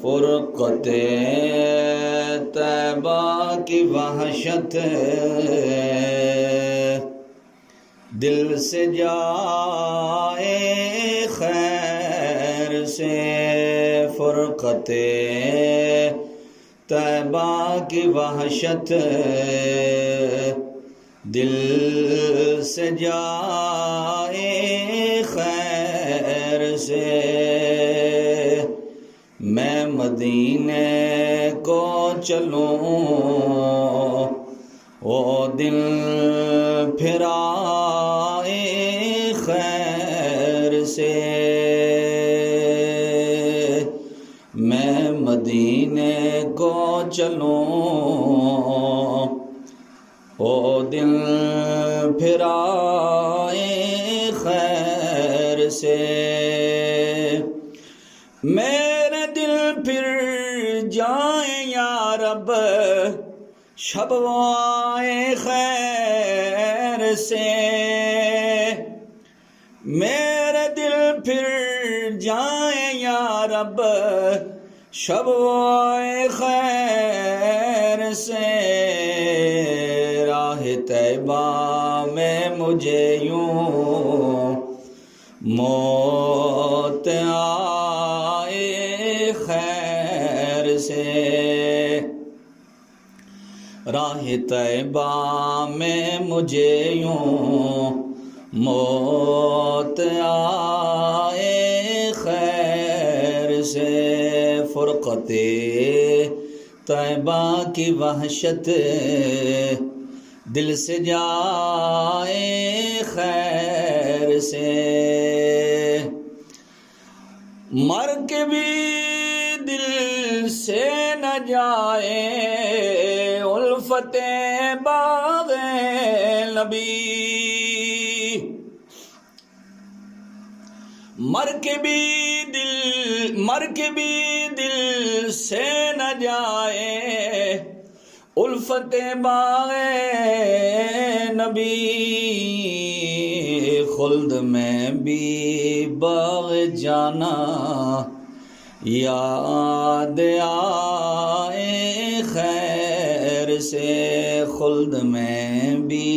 فرقت طیبہ کی وحشت دل سے جائے خیر سے، فرقت طیبہ کی وحشت دل سے جائے خیر سے، میں مدینے کو چلوں وہ دل پھرائے خیر سے، میں مدینے کو چلوں وہ دل پھرائے خیر سے، میرے دل پھر جائیں یا رب شب وہ آئے خیر سے، میرے دل پھر جائیں یا رب شب وہ آئے خیر سے، راہ طیبہ میں مجھے یوں موت آئے خیر سے، راہ طیبہ میں مجھے یوں موت آئے خیر سے، فرقت طیبہ کی وحشت دل سے جائے خیر سے، مر کے بھی دل سے نہ جائے الفت باغ نبی، مر کے بھی دل سے نہ جائے الفت باغ نبی، خلد میں بھی باغ جانا یاد آئے خیر سے، خلد میں بھی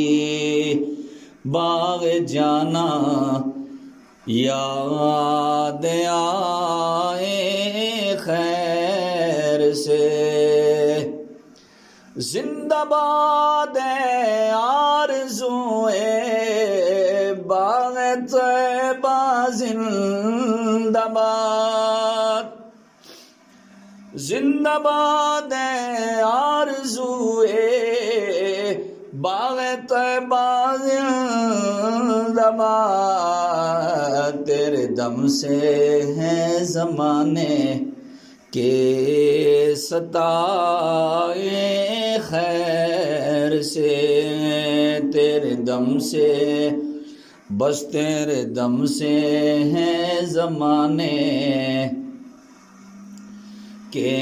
باغ جانا یاد آئے خیر سے، زندہ باد آرزوئے باغ طیبہ زندہ باد، زندہ باد آرزوئے باغ طیبہ زندہ باد، تیرے دم سے ہیں زمانے کے ستائے خیر سے، تیرے دم سے بس تیرے دم سے ہیں زمانے کے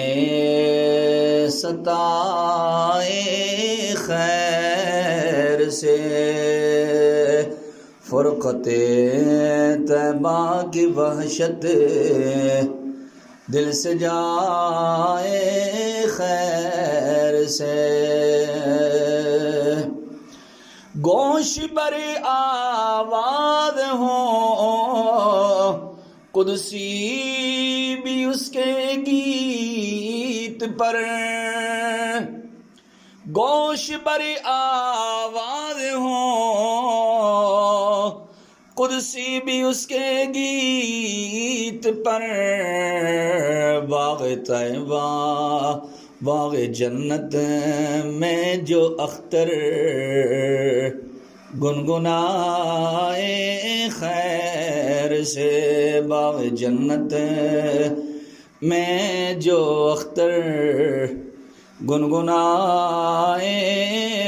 ستائے خیر سے، فرقت طیبہ کی وحشت دل سے جائے خیر سے، گوش بری آواز ہو قدسی بھی اس کے گیت پر، گوش بری آواز ہو قدسی بھی اس کے گیت پر، باغ طیبہ باغ جنت میں جو اختر گنگنائے خیر سے، باغ جنت میں جو اختر گنگنائے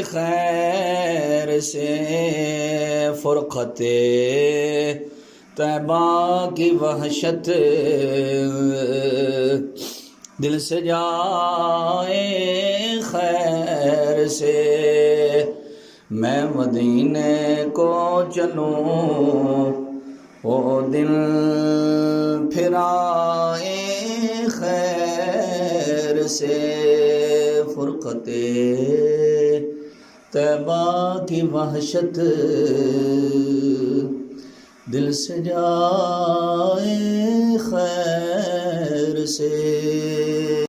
خیر سے، فرقت طیبہ کی وحشت دل سے جائے خیر سے، میں مدینے کو چلوں وہ دل پھرائے خیر سے فرقت طیبہ کی وحشت دل سے جائے خیر سے